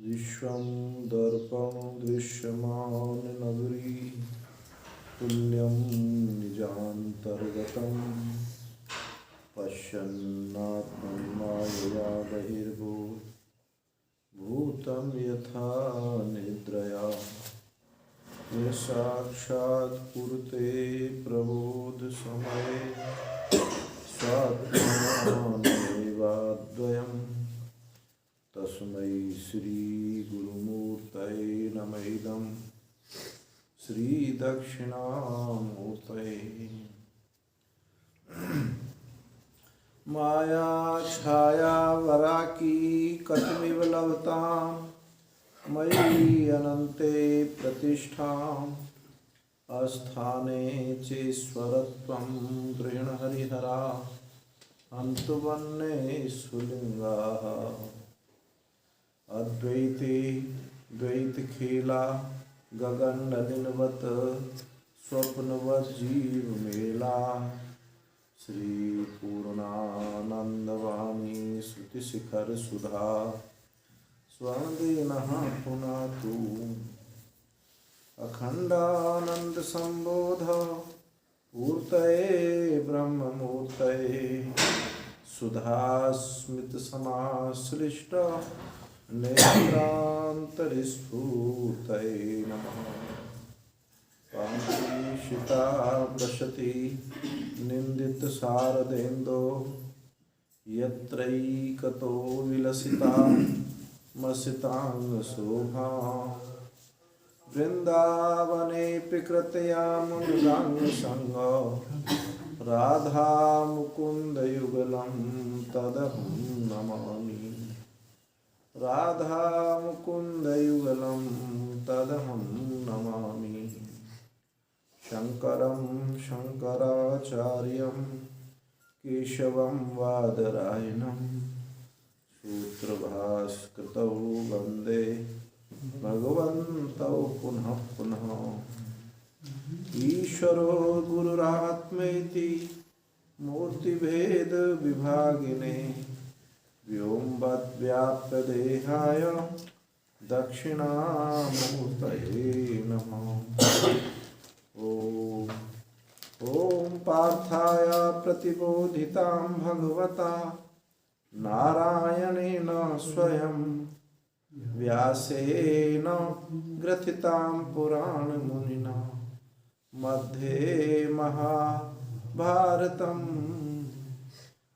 विश्वं दर्पं दृश्यमाननगरी तुल्यं निजान्तर्गतं पश्यन्नात्मनि मायया बहिर्भूतं यथा निद्रया यसाक्षात् कुरुते प्रबोधसमये स्वात्मानमेवाद्वयम् तस्मै श्रीगुरुमूर्तये नमः इदं श्रीदक्षिणामूर्तये। माया छाया वराकी कथमिव लभतां मयि अनन्ते प्रतिष्ठाम् अस्थाने चेश्वरत्वं गृहीण हरिहरा हन्तु वन्ये सुलिङ्गाः अद्वैते द्वैतखेला गगननलिनवत् स्वप्नवत् जीवमेला श्रीपूर्णानन्दवाणी श्रुतिशिखरसुधा स्वादेनः पुनातु अखण्डानन्दसम्बोध पूर्तये ब्रह्ममूर्तये सुधास्मितसमाश्लिष्ट नेत्रान्तरिस्फूर्तये नमः। कान्तिशिता प्रशति निन्दितशारदेन्दो यत्रैकतो विलसिता मसिताङ्गशोभा वृन्दावनेऽपि कृतया मुनिगाङ्गसङ्ग राधा मुकुन्दयुगलं तदहं नमामि राधा मुकुन्दयुगलं तदहं नमामि। शङ्करं शङ्कराचार्यं केशवं वादरायणं सूत्रभास्कृतौ वन्दे भगवन्तौ पुनः पुनः। ईश्वरो गुरुरात्मेति मूर्तिभेद विभागिने व्योमवद्व्याप्तदेहाय दक्षिणामूर्तये नमः। ॐ पार्थाय प्रतिबोधितां भगवता नारायणेन स्वयं व्यासेन ग्रथितां पुराणमुनिना मध्ये महाभारतम्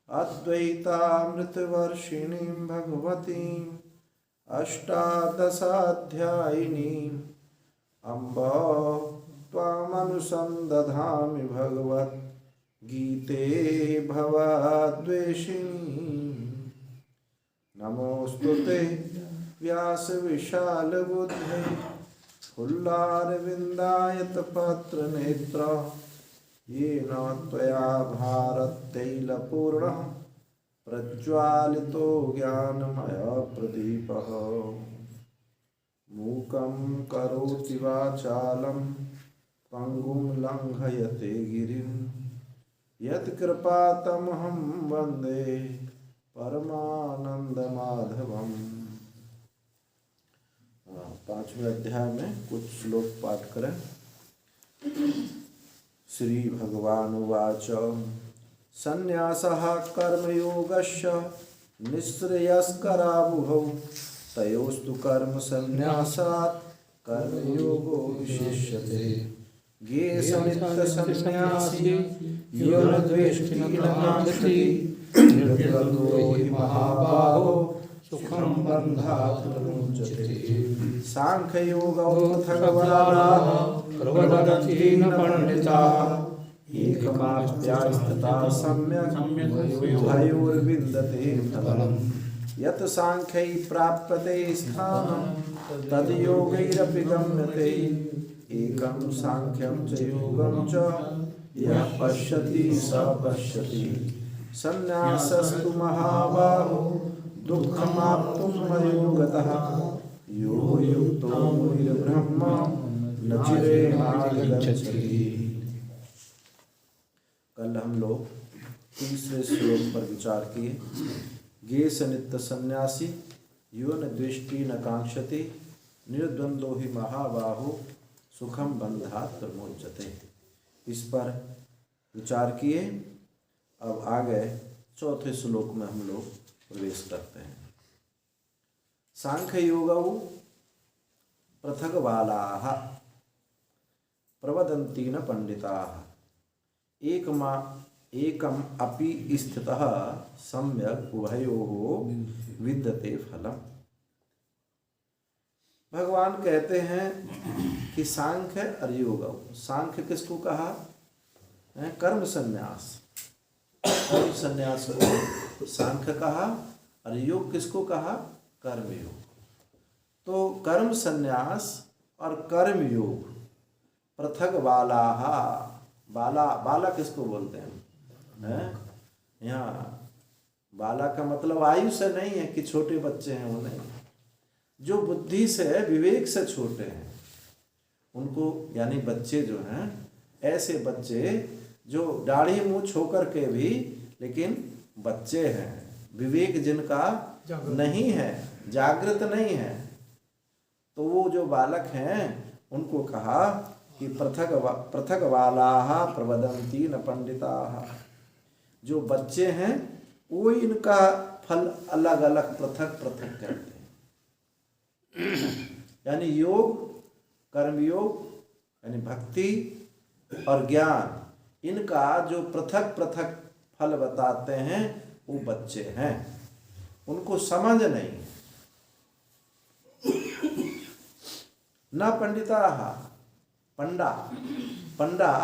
अद्वैतामृतवर्षिणीं भगवतीं अष्टादशाध्यायिनीम् अम्ब त्वामनुसन्दधामि भगवद्गीते भवाद्वेषिणी। नमोऽस्तुते व्यासविशालबुद्धे फुल्लारविन्दायतपत्रनेत्र येन त्वया भारततैलपूर्णः प्रज्वालितो ज्ञानमयप्रदीपः। मूकं करोति वाचालं पङ्गुं लङ्घयते गिरिं यत्कृपातमहं वन्दे परमानन्दमाधवम्। 5वें अध्याय में कुछ श्लोक पाठ करें। श्री भगवानुवाच सन्न्यासः कर्मयोगस्य निःश्रेयस्करावुभौ तयोस्तु कर्म सन्न्यासात् कर्मयोगो विशिष्यते। ज्ञेयसन्न्यासी यो न द्वेष्टि न काङ्क्षति निर्द्वन्द्वो हि महाबाहो सुखं बन्धात् प्रमुच्यते। सांख्ययोगौ पृथग्वराः प्रवदन्ति न पण्डिताः एकमाप्यास्तथा सम्यक् उभयोर्विन्दते फलम्। यत् सांख्यै प्राप्यते स्थानं तद् योगैरपि गम्यते। एकं सांख्यं च योगं च यः पश्यति स पश्यति। सन्न्यासस्तु महाबाहो दुःखमाप्तुं मयो गतः यो युक्तो मुनिर्ब्रह्म न चिरेणाधिगच्छति। कल हम लोग तीसरे श्लोक पर विचार किए। गेश नित्य सन्यासी यो न दृष्टि न कांक्षति निर्द्वंदो ही महाबाहु सुखम बंधात प्रमोचते। इस पर विचार किए। अब आगे चौथे श्लोक में हम लोग प्रवेश करते हैं। सांख्य योगौ पृथक बालाः प्रवदन्ति न पंडिताः एकम अपि स्थितः सम्यक उभयोः विद्यते फलम। भगवान कहते हैं कि सांख्य और योग। सांख्य किसको कहा? कर्म संन्यास। कर्म संन्यास को सांख्य कहा। और योग किसको कहा? कर्म योग। तो कर्म संन्यास और कर्म योग पृथक बालाः। बाला किसको बोलते हैं? यहाँ बाला का मतलब आयु से नहीं है कि छोटे बच्चे हैं, वो नहीं। जो बुद्धि से विवेक से छोटे हैं उनको, यानी बच्चे जो हैं, ऐसे बच्चे जो दाढ़ी मूछ होकर के भी लेकिन बच्चे हैं, विवेक जिनका नहीं है, जागृत नहीं है, तो वो जो बालक हैं उनको कहा कि पृथक बालाः प्रवदन्ति न पंडिताः। जो बच्चे हैं वो इनका फल अलग अलग पृथक पृथक करते हैं। यानी योग, कर्मयोग यानी भक्ति और ज्ञान, इनका जो पृथक पृथक फल बताते हैं वो बच्चे हैं, उनको समझ नहीं। न पंडिताः, पंडा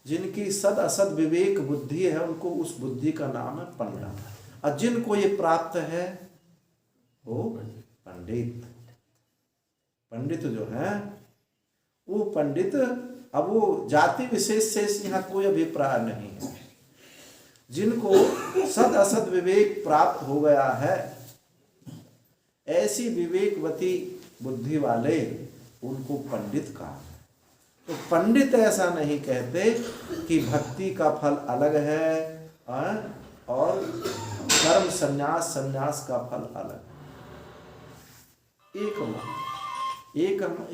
जिनकी सद असद विवेक बुद्धि है, उनको उस बुद्धि का नाम है पंडा। और जिनको ये प्राप्त है वो पंडित। पंडित जो है वो पंडित, अब वो जाति विशेष से यहाँ कोई अभिप्राय नहीं है। जिनको सद असद विवेक प्राप्त हो गया है, ऐसी विवेकवती बुद्धि वाले, उनको पंडित कहा। तो पंडित ऐसा नहीं कहते कि भक्ति का फल अलग है और कर्म संन्यास का फल अलग है।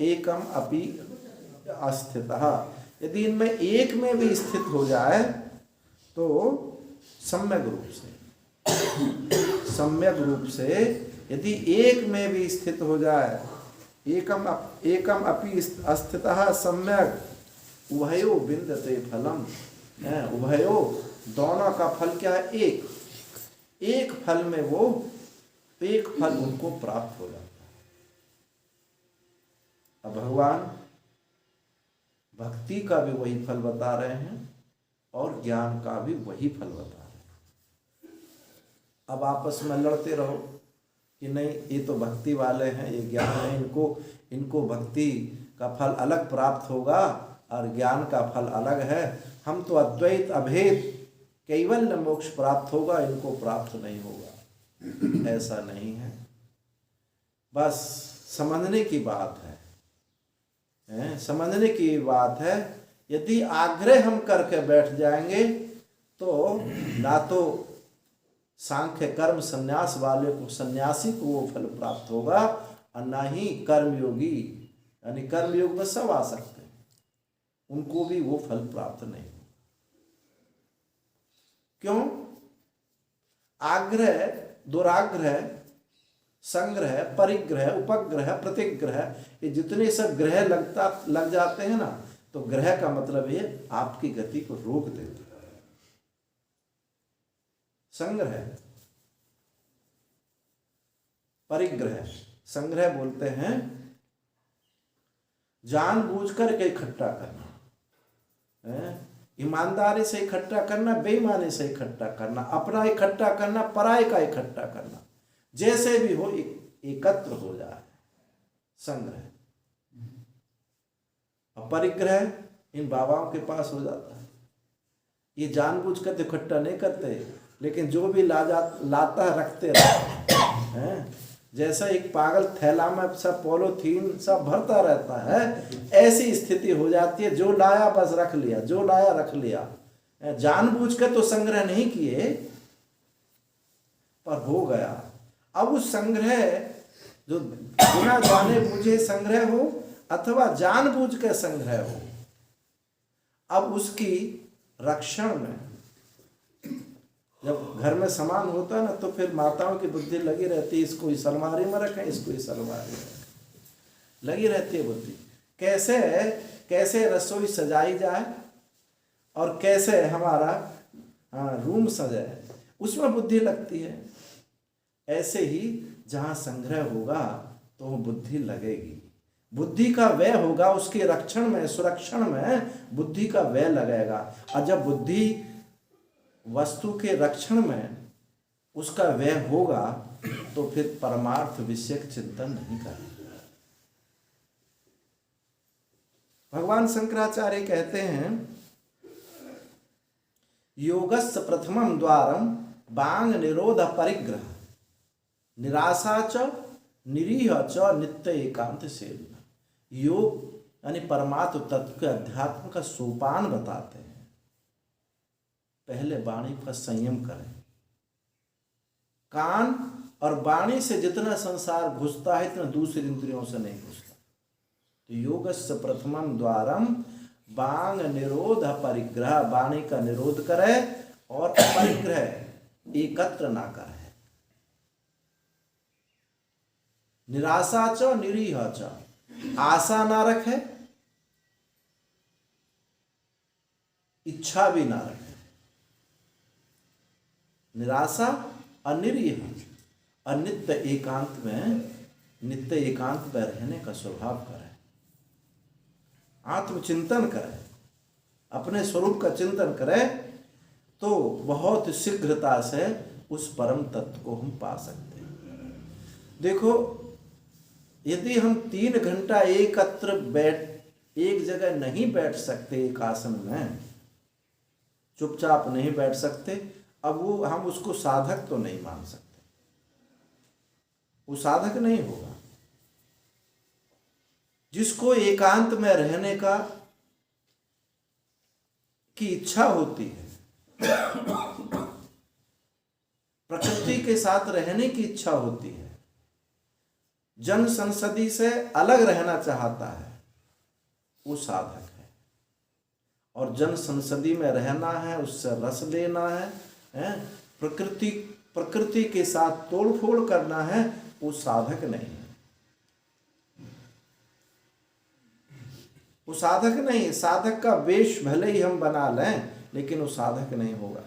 एकम अपि अस्थितः। यदि इनमें एक में भी स्थित हो जाए तो सम्यक रूप से यदि एक में भी स्थित हो जाए, एकम अपि अस्थितः सम्यक उभयो विन्दते फलम। उभयो दोनों का फल क्या है? एक फल में वो एक फल उनको प्राप्त हो जाता है। अब भगवान भक्ति का भी वही फल बता रहे हैं और ज्ञान का भी वही फल बता रहे हैं। अब आपस में लड़ते रहो कि नहीं ये तो भक्ति वाले हैं, ये ज्ञान है, इनको भक्ति का फल अलग प्राप्त होगा और ज्ञान का फल अलग है। हम तो अद्वैत अभेद कैवल्य मोक्ष प्राप्त होगा, इनको प्राप्त नहीं होगा। ऐसा नहीं है, बस समझने की बात है, समझने की बात है। यदि आग्रह हम करके बैठ जाएंगे तो ना तो सांख्य कर्म संन्यास वाले को, सन्यासी को वो फल प्राप्त होगा और ना ही कर्मयोगी, यानी कर्मयोग में सब आ सकते हैं, उनको भी वो फल प्राप्त नहीं। क्यों? आग्रह, दुराग्रह, संग्रह, परिग्रह, उपग्रह, प्रतिग्रह, ये जितने सब ग्रह लग जाते हैं ना, तो ग्रह का मतलब ये आपकी गति को रोक देता है। संग्रह, परिग्रह, संग्रह बोलते हैं जानबूझकर के इकट्ठा करना, ईमानदारी से इकट्ठा करना, बेईमानी से इकट्ठा करना, अपना इकट्ठा करना, पराये का इकट्ठा करना, जैसे भी हो एकत्र हो जाए, संग्रह। और परिग्रह इन बाबाओं के पास हो जाता है, ये जानबूझकर तो इकट्ठा नहीं करते, लेकिन जो भी लाता है रखते रहते हैं। जैसा एक पागल थैला में सब पॉलीथीन सब भरता रहता है, ऐसी स्थिति हो जाती है। जो लाया बस रख लिया, जो लाया रख लिया, जानबूझकर तो संग्रह नहीं किए पर हो गया। अब उस संग्रह जो बिना जाने बूझे संग्रह हो अथवा जानबूझ के संग्रह हो, अब उसकी रक्षण में, जब घर में सामान होता है ना तो फिर माताओं की बुद्धि लगी रहती है, इसको इस अलमारी में रखें, इसको इस अलमारी में रखें, लगी रहती है बुद्धि। कैसे कैसे रसोई सजाई जाए और कैसे हमारा रूम सजाए, उसमें बुद्धि लगती है। ऐसे ही जहाँ संग्रह होगा तो वो बुद्धि लगेगी, बुद्धि का व्यय होगा, उसके रक्षण में सुरक्षण में बुद्धि का व्यय लगेगा। और जब बुद्धि वस्तु के रक्षण में उसका व्यय होगा तो फिर परमार्थ विषयक चिंतन नहीं करेगा। भगवान शंकराचार्य कहते हैं, योगस्य प्रथमम द्वारम बांग निरोध परिग्रह निराशा च निरीह च नित्य एकांत सेवना। योग यानी परमात्म तत्व के अध्यात्म का सोपान बताते हैं। पहले वाणी का संयम करें। कान और वाणी से जितना संसार घुसता है इतना दूसरी इंद्रियों से नहीं घुसता। तो योगस्य प्रथमम द्वारम बांग निरोध परिग्रह, वाणी का निरोध करे और परिग्रह एकत्र ना करे। निराशा च निरीह च, आशा ना रखे, इच्छा भी ना रखे। निराशा और निरीह, और नित्य एकांत में, नित्य एकांत में रहने का स्वभाव करे, आत्मचिंतन करे, अपने स्वरूप का चिंतन करे, तो बहुत शीघ्रता से उस परम तत्व को हम पा सकते हैं। देखो, यदि हम 3 घंटा एकत्र एक जगह नहीं बैठ सकते, एक आसन में चुपचाप नहीं बैठ सकते, अब वो हम उसको साधक तो नहीं मान सकते, वो साधक नहीं होगा। जिसको एकांत में रहने की इच्छा होती है, प्रकृति के साथ रहने की इच्छा होती है, जन संसदी से अलग रहना चाहता है, वो साधक है। और जन संसदी में रहना है, उससे रस लेना है, प्रकृति के साथ तोड़फोड़ करना है, वो साधक नहीं है। वो साधक नहीं, साधक का वेश भले ही हम बना लें लेकिन वो साधक नहीं होगा।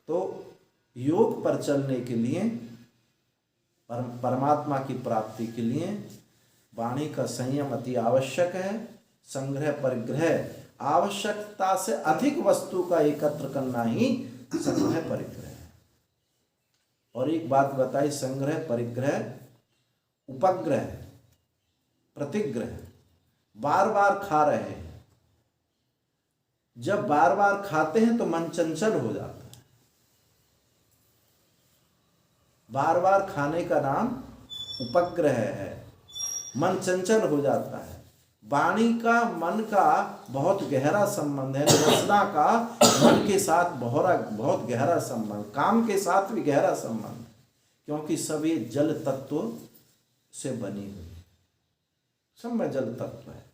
तो योग पर चलने के लिए, परमात्मा की प्राप्ति के लिए वाणी का संयम अति आवश्यक है। संग्रह परिग्रह, आवश्यकता से अधिक वस्तु का एकत्र करना ही संग्रह परिग्रह है। और एक बात बताई, संग्रह परिग्रह उपग्रह प्रतिग्रह, बार बार खा रहे हैं। जब बार बार खाते हैं तो मन चंचल हो जाता है। बार बार खाने का नाम उपग्रह है, मन चंचल हो जाता है। वाणी का मन का बहुत गहरा संबंध है, रचना का मन के साथ बहुत गहरा संबंध, काम के साथ भी गहरा संबंध, क्योंकि सभी जल तत्व से बनी हुई, सब में जल तत्व है,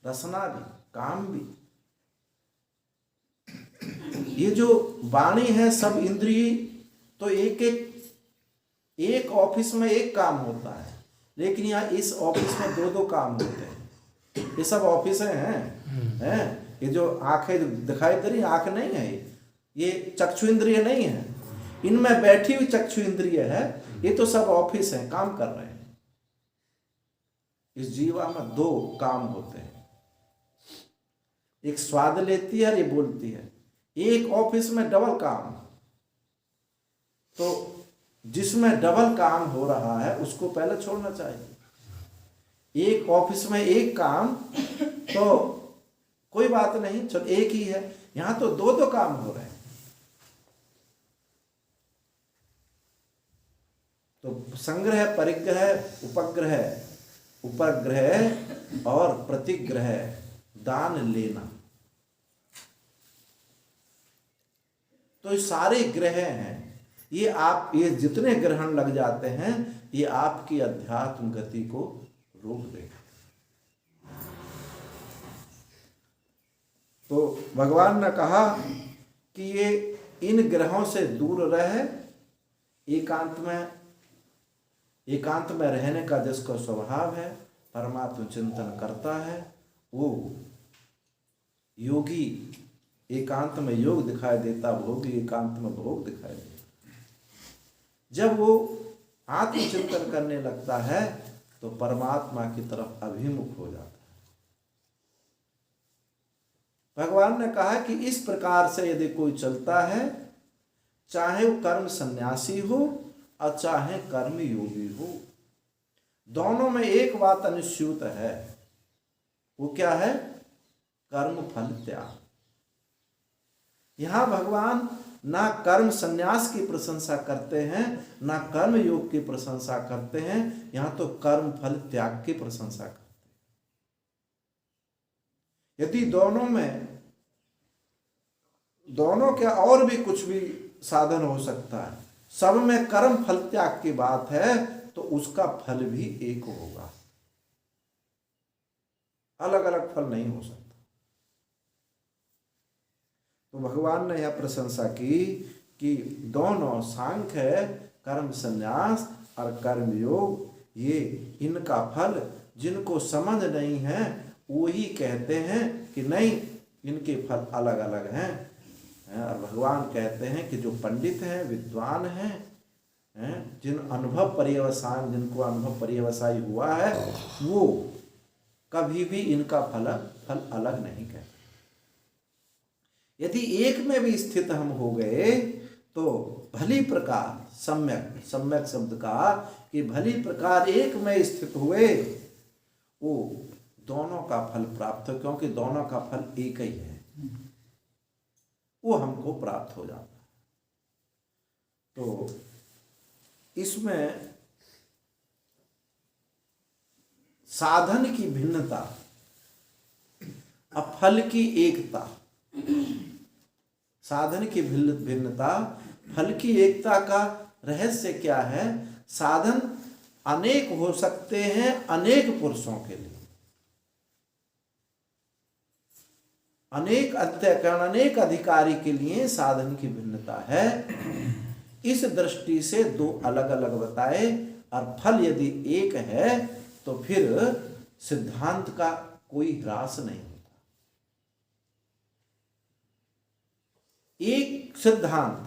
रसना भी, काम भी। ये जो वाणी है, सब इंद्रिय तो एक ऑफिस में एक काम होता है, लेकिन यहाँ इस ऑफिस में 2 काम होते हैं। ये सब ऑफिस हैं। ये जो आंखें दिखाई दे रही, आंख नहीं है, ये चक्षु इंद्रिय नहीं है, इनमें बैठी हुई चक्षु इंद्रिय है। ये तो सब ऑफिस हैं, काम कर रहे हैं। इस जीवा में 2 काम होते हैं, एक स्वाद लेती है और ये बोलती है। एक ऑफिस में डबल काम। तो जिसमें डबल काम हो रहा है उसको पहले छोड़ना चाहिए। एक ऑफिस में एक काम तो कोई बात नहीं, चलो एक ही है। यहां तो 2 काम हो रहे हैं। तो संग्रह परिग्रह उपग्रह और प्रतिग्रह, दान लेना, तो ये सारे ग्रह हैं। ये जितने ग्रहण लग जाते हैं ये आपकी अध्यात्म गति को रोक देगा। तो भगवान ने कहा कि ये इन ग्रहों से दूर रहे, एकांत में रहने का जिसका स्वभाव है, परमात्म चिंतन करता है, वो योगी एकांत में योग दिखाई देता, भोगी एकांत में भोग दिखाई देता। जब वो आत्मचिंतन करने लगता है तो परमात्मा की तरफ अभिमुख हो जाता है। भगवान ने कहा कि इस प्रकार से यदि कोई चलता है, चाहे वो कर्म सन्यासी हो और चाहे कर्म योगी हो, दोनों में एक बात अनुस्यूत है। वो क्या है? कर्म फल त्याग। यहां भगवान ना कर्म सन्यास की प्रशंसा करते हैं, ना कर्म योग की प्रशंसा करते हैं, यहां तो कर्म फल त्याग की प्रशंसा करते हैं। यदि दोनों के और भी कुछ भी साधन हो सकता है, सब में कर्म फल त्याग की बात है, तो उसका फल भी एक होगा, अलग अलग फल नहीं हो सकता। तो भगवान ने यह प्रशंसा की कि दोनों सांख्य कर्म संन्यास और कर्म योग, ये इनका फल जिनको समझ नहीं है वही कहते हैं कि नहीं, इनके फल अलग अलग हैं। और भगवान कहते हैं कि जो पंडित हैं, विद्वान हैं, जिनको अनुभव पर्यवसायी हुआ है, वो कभी भी इनका फल अलग नहीं कहते। यदि एक में भी स्थित हम हो गए तो भली प्रकार, सम्यक शब्द का कि भली प्रकार एक में स्थित हुए, वो दोनों का फल प्राप्त हो, क्योंकि दोनों का फल एक ही है, वो हमको प्राप्त हो जाता है। तो इसमें साधन की भिन्नता और फल की एकता, साधन की भिन्नता, फल की एकता का रहस्य क्या है? साधन अनेक हो सकते हैं अनेक पुरुषों के लिए, अनेक अंतःकरण, अनेक अधिकारी के लिए साधन की भिन्नता है। इस दृष्टि से दो अलग अलग बताए, और फल यदि एक है तो फिर सिद्धांत का कोई ह्रास नहीं होता। एक सिद्धांत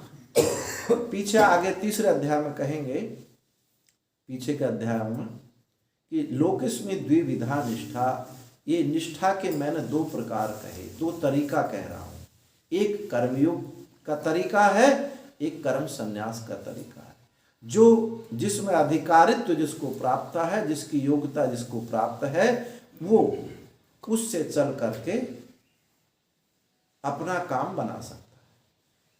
पीछे आगे तीसरे अध्याय में कहेंगे, पीछे के अध्याय में, कि लोकेस्मिन् द्विविधा निष्ठा। ये निष्ठा के मैंने दो प्रकार कहे, दो तरीका कह रहा हूं। एक कर्मयोग का तरीका है, एक कर्म संन्यास का तरीका है। जो जिसमें अधिकारित्व जिसको प्राप्त है, जिसकी योग्यता जिसको प्राप्त है, वो उससे चल करके अपना काम बना सकता है।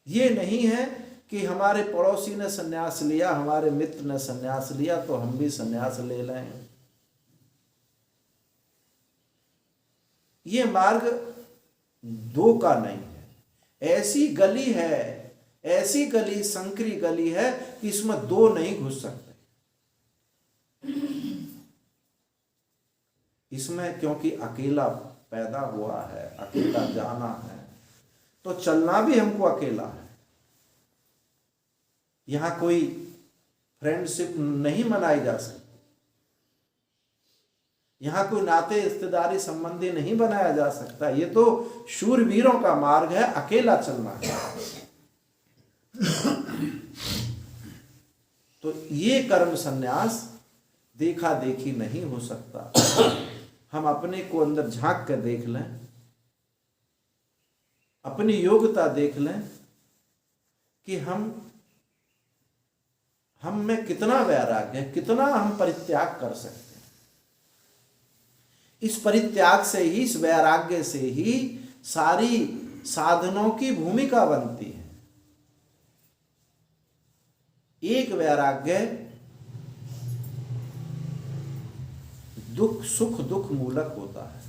ये नहीं है कि हमारे पड़ोसी ने संन्यास लिया, हमारे मित्र ने संन्यास लिया तो हम भी संन्यास ले लें। ये मार्ग दो का नहीं है। ऐसी गली है, ऐसी गली, संकरी गली है कि इसमें दो नहीं घुस सकते। इसमें क्योंकि अकेला पैदा हुआ है, अकेला जाना है, तो चलना भी हमको अकेला है। यहां कोई फ्रेंडशिप नहीं मनाई जा सकती, यहां कोई नाते रिश्तेदारी संबंधी नहीं बनाया जा सकता। ये तो शूरवीरों का मार्ग है, अकेला चलना है। तो ये कर्म संन्यास देखा देखी नहीं हो सकता। हम अपने को अंदर झांक कर देख लें, अपनी योग्यता देख लें कि हम में कितना वैराग्य है, कितना हम परित्याग कर सकते हैं। इस परित्याग से ही, इस वैराग्य से ही सारी साधनों की भूमिका बनती है। एक वैराग्य सुख दुख मूलक होता है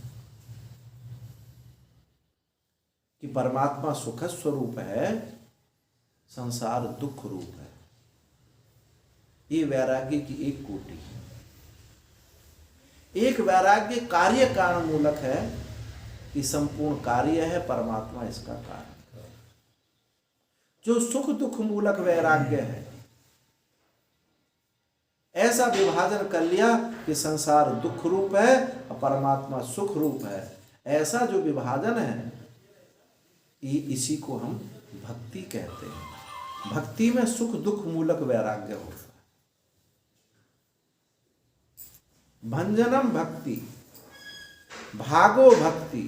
कि परमात्मा सुख स्वरूप है, संसार दुख रूप है। ये वैराग्य की एक कोटि है। एक वैराग्य कार्य कारण मूलक है कि संपूर्ण कार्य है, परमात्मा इसका कारण। जो सुख दुख मूलक वैराग्य है, ऐसा विभाजन कर लिया कि संसार दुख रूप है और परमात्मा सुख रूप है, ऐसा जो विभाजन है इसी को हम भक्ति कहते हैं। भक्ति में सुख दुख मूलक वैराग्य होता है। भंजनम भक्ति, भागो भक्ति,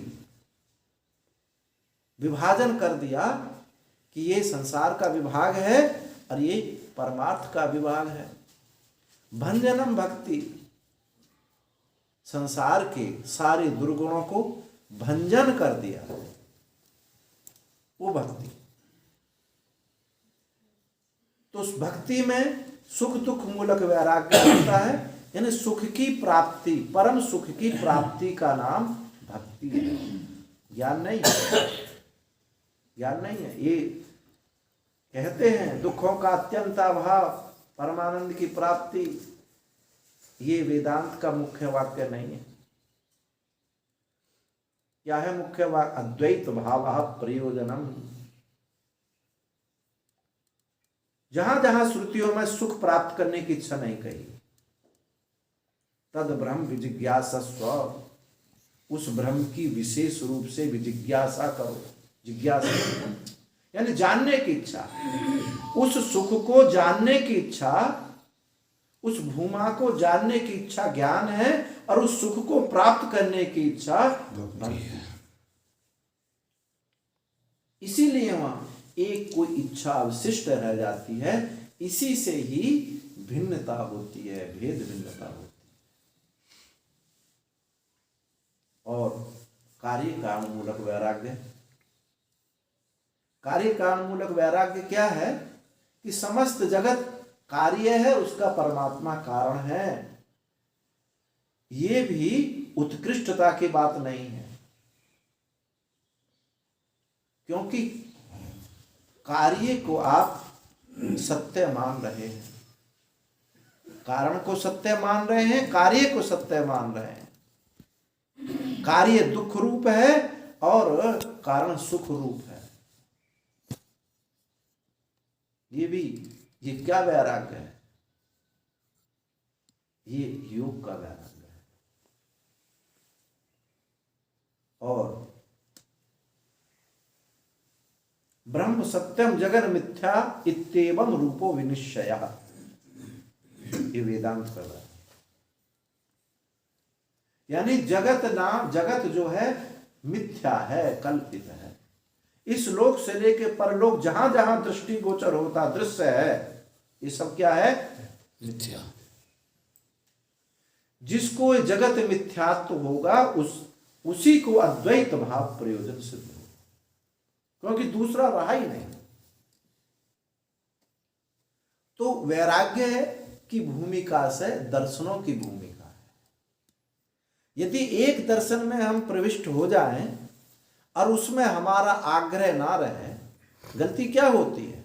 विभाजन कर दिया कि ये संसार का विभाग है और ये परमार्थ का विभाग है। भंजनम भक्ति, संसार के सारे दुर्गुणों को भंजन कर दिया, वो भक्ति। तो उस भक्ति में सुख दुख मूलक वैराग्य होता है, यानी सुख की प्राप्ति, परम सुख की प्राप्ति का नाम भक्ति है। ज्ञान नहीं है, ज्ञान नहीं है। ये कहते हैं दुखों का अत्यंत अभाव, परमानंद की प्राप्ति, ये वेदांत का मुख्य वाक्य नहीं है। क्या है मुख्य वाक्य? अद्वैत भाव प्रयोजनम। जहां जहां श्रुतियों में सुख प्राप्त करने की इच्छा नहीं कही, तद ब्रह्म विजिज्ञासस्व, उस ब्रह्म की विशेष रूप से विजिज्ञासा करो। जिज्ञासा यानी जानने की इच्छा, उस सुख को जानने की इच्छा, उस भूमा को जानने की इच्छा ज्ञान है, और उस सुख को प्राप्त करने की इच्छा भक्ति है। इसीलिए वहां एक कोई इच्छा अवशिष्ट रह जाती है, इसी से ही भिन्नता होती है, भेद भिन्नता होती है। और कार्य कारण मूलक वैराग्य, कार्य कारण मूलक वैराग्य क्या है कि समस्त जगत कार्य है, उसका परमात्मा कारण है। ये भी उत्कृष्टता की बात नहीं है, क्योंकि कार्य को आप सत्य मान रहे हैं, कारण को सत्य मान रहे हैं, कार्य को सत्य मान रहे हैं। कार्य दुख रूप है और कारण सुख रूप है। ये क्या वैराग्य है? ये योग का वैराग्य है। और ब्रह्म सत्यम जगन मिथ्या इत्येवं रूपो विनिश्चयः, ये वेदांत कर रहा है। यानी जगत जो है मिथ्या है, कल्पित है। इस लोक से लेके परलोक जहां जहां दृष्टि गोचर होता दृश्य है, ये सब क्या है? मिथ्या। जिसको जगत मिथ्यात्व होगा उसी को अद्वैत भाव प्रयोजन सिद्ध होगा, क्योंकि दूसरा रहा ही नहीं। तो वैराग्य की भूमिका से दर्शनों की भूमिका है। यदि एक दर्शन में हम प्रविष्ट हो जाएं और उसमें हमारा आग्रह ना रहे, गलती क्या होती है?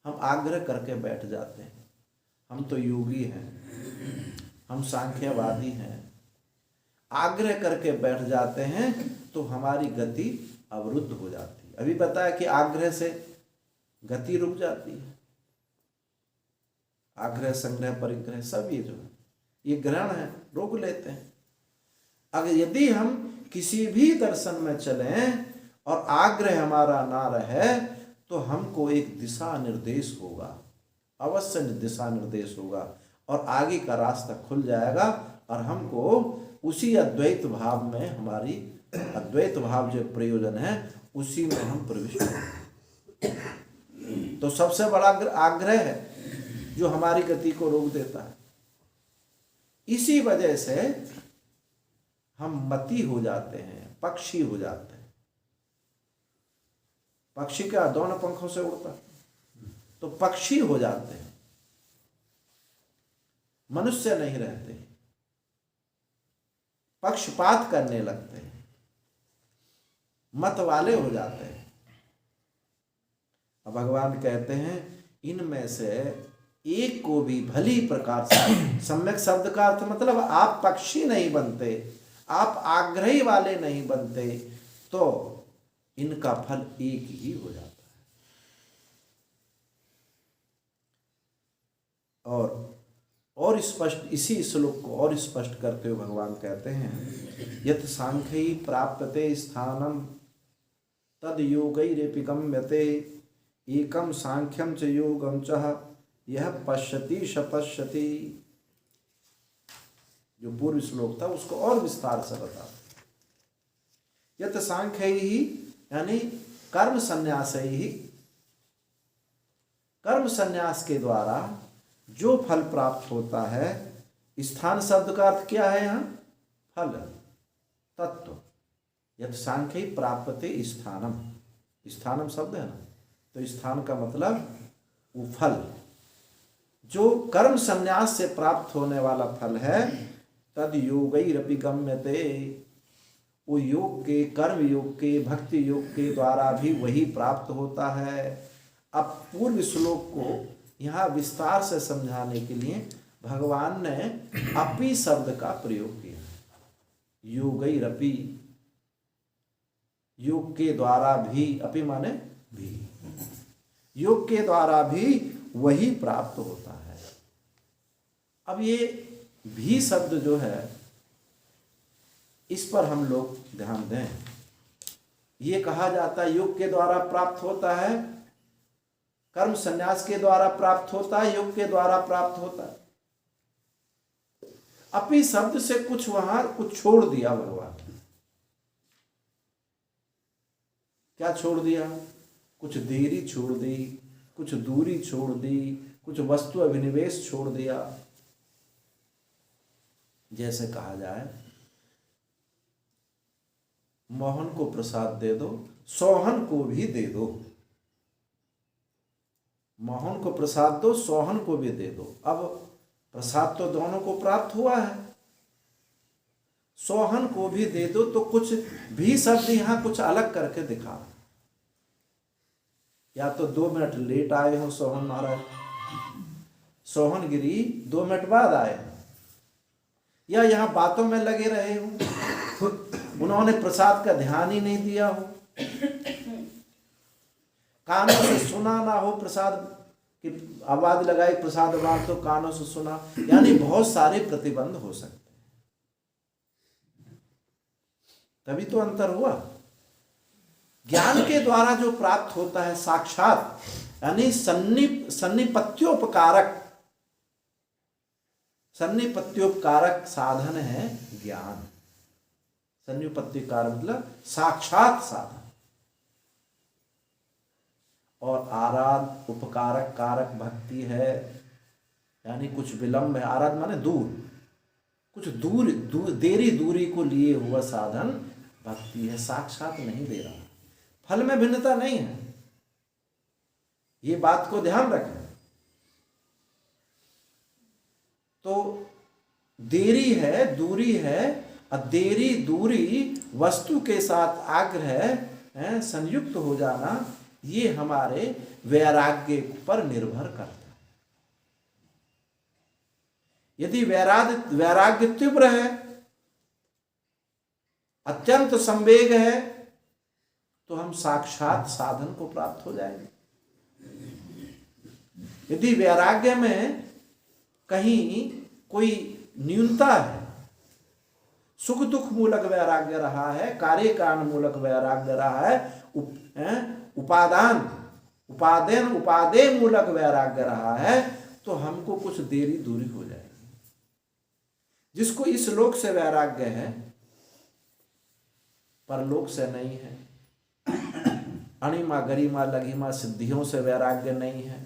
हम आग्रह करके बैठ जाते हैं, हम तो योगी हैं, हम सांख्यवादी हैं, आग्रह करके बैठ जाते हैं तो हमारी गति अवरुद्ध हो जाती है। अभी पता है कि आग्रह से गति रुक जाती है। आग्रह संग्रह परिग्रह सब ये जो है ये ग्रहण है, रोक लेते हैं। अगर यदि हम किसी भी दर्शन में चलें और आग्रह हमारा ना रहे तो हमको एक दिशा निर्देश होगा, अवश्य दिशा निर्देश होगा, और आगे का रास्ता खुल जाएगा और हमको उसी अद्वैत भाव में, हमारी अद्वैत भाव जो प्रयोजन है उसी में हम प्रविष्ट होंगे। तो सबसे बड़ा आग्रह है जो हमारी गति को रोक देता है। इसी वजह से हम मती हो जाते हैं, पक्षी हो जाते हैं। पक्षी क्या दोनों पंखों से उड़ता, तो पक्षी हो जाते हैं, मनुष्य नहीं रहते, पक्षपात करने लगते हैं, मत वाले हो जाते हैं। अब भगवान कहते हैं इनमें से एक को भी भली प्रकार से, सम्यक शब्द का अर्थ मतलब आप पक्षी नहीं बनते, आप आग्रही वाले नहीं बनते, तो इनका फल एक ही हो जाता है। और स्पष्ट इसी श्लोक को और स्पष्ट करते हुए भगवान कहते हैं, यत् सांख्यै प्राप्यते स्थानम तद योगैरेपि गम्यते एकम सांख्यम च योगम च यह पश्यति शपश्यति। जो पूर्व श्लोक था उसको और विस्तार से बता। यत् सांख्यै ही यानी कर्म संन्यास ही, कर्म संन्यास के द्वारा जो फल प्राप्त होता है, स्थान शब्द का अर्थ क्या है यहाँ? फल, तत्व। यत् सांख्यै प्राप्यते स्थानम, स्थानम शब्द है ना, तो स्थान का मतलब वो फल जो कर्म संन्यास से प्राप्त होने वाला फल है। तद योगैरपि गम्यते, वो योग के, कर्म योग के, भक्ति योग के द्वारा भी वही प्राप्त होता है। अब पूर्व श्लोक को यहाँ विस्तार से समझाने के लिए भगवान ने अपि शब्द का प्रयोग किया। योगैरपि, योग के द्वारा भी, अपि माने भी, योग के द्वारा भी वही प्राप्त होता है। अब ये भी शब्द जो है, इस पर हम लोग ध्यान दें। ये कहा जाता है योग के द्वारा प्राप्त होता है, कर्म संन्यास के द्वारा प्राप्त होता है, योग के द्वारा प्राप्त होता है। अपि शब्द से कुछ वहां कुछ छोड़ दिया भगवान। क्या छोड़ दिया? कुछ देरी छोड़ दी, कुछ दूरी छोड़ दी, कुछ वस्तु अभिनिवेश छोड़ दिया। जैसे कहा जाए, मोहन को प्रसाद दे दो, सोहन को भी दे दो। मोहन को प्रसाद दो, सोहन को भी दे दो। अब प्रसाद तो दोनों को प्राप्त हुआ है, सोहन को भी दे दो, तो कुछ भी शब्द यहां कुछ अलग करके दिखा। या तो 2 मिनट लेट आए हो सोहन महाराज, सोहन गिरी 2 मिनट बाद आए, या यहां बातों में लगे रहे हो, उन्होंने प्रसाद का ध्यान ही नहीं दिया हो, कानों से सुना ना हो, प्रसाद की आवाज लगाई प्रसाद बात तो कानों से सुना, यानी बहुत सारे प्रतिबंध हो सकते हैं। तभी तो अंतर हुआ। ज्ञान के द्वारा जो प्राप्त होता है साक्षात, यानी सन्निपत्योपकारक, सन्निपत्योपकारक साधन है ज्ञान। सन्निपत्योपकारक मतलब साक्षात साधन। और आराध उपकारक कारक भक्ति है, यानी कुछ विलंब है। आराध माने दूर, कुछ दूर, देरी दूरी को लिए हुआ साधन भक्ति है, साक्षात नहीं दे रहा। फल में भिन्नता नहीं है, ये बात को ध्यान रखें। तो देरी है, दूरी है, और देरी दूरी वस्तु के साथ आग्रह संयुक्त हो जाना, ये हमारे वैराग्य पर निर्भर करता है। यदि वैराग्य तीव्र है, अत्यंत संवेग है, तो हम साक्षात साधन को प्राप्त हो जाएंगे। यदि वैराग्य में कहीं कोई न्यूनता है, सुख दुख मूलक वैराग्य रहा है, कार्य कारण मूलक वैराग्य रहा है, उपादेय मूलक वैराग्य रहा है, तो हमको कुछ देरी दूरी हो जाएगी। जिसको इस लोक से वैराग्य है, परलोक से नहीं है, अणिमा गरिमा लघिमा सिद्धियों से वैराग्य नहीं है,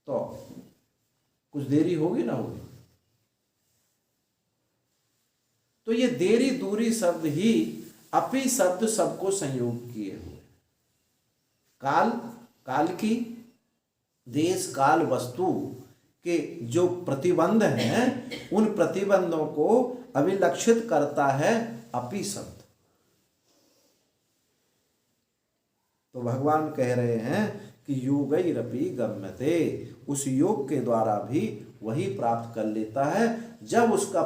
तो कुछ देरी होगी ना होगी। तो ये देरी दूरी शब्द ही अपि शब्द सबको संयोग किए हुए। काल, काल की, देश काल वस्तु के जो प्रतिबंध हैं, उन प्रतिबंधों को अभिलक्षित करता है अपि शब्द। तो भगवान कह रहे हैं कि योगैरपि गम्यते, उस योग के द्वारा भी वही प्राप्त कर लेता है जब उसका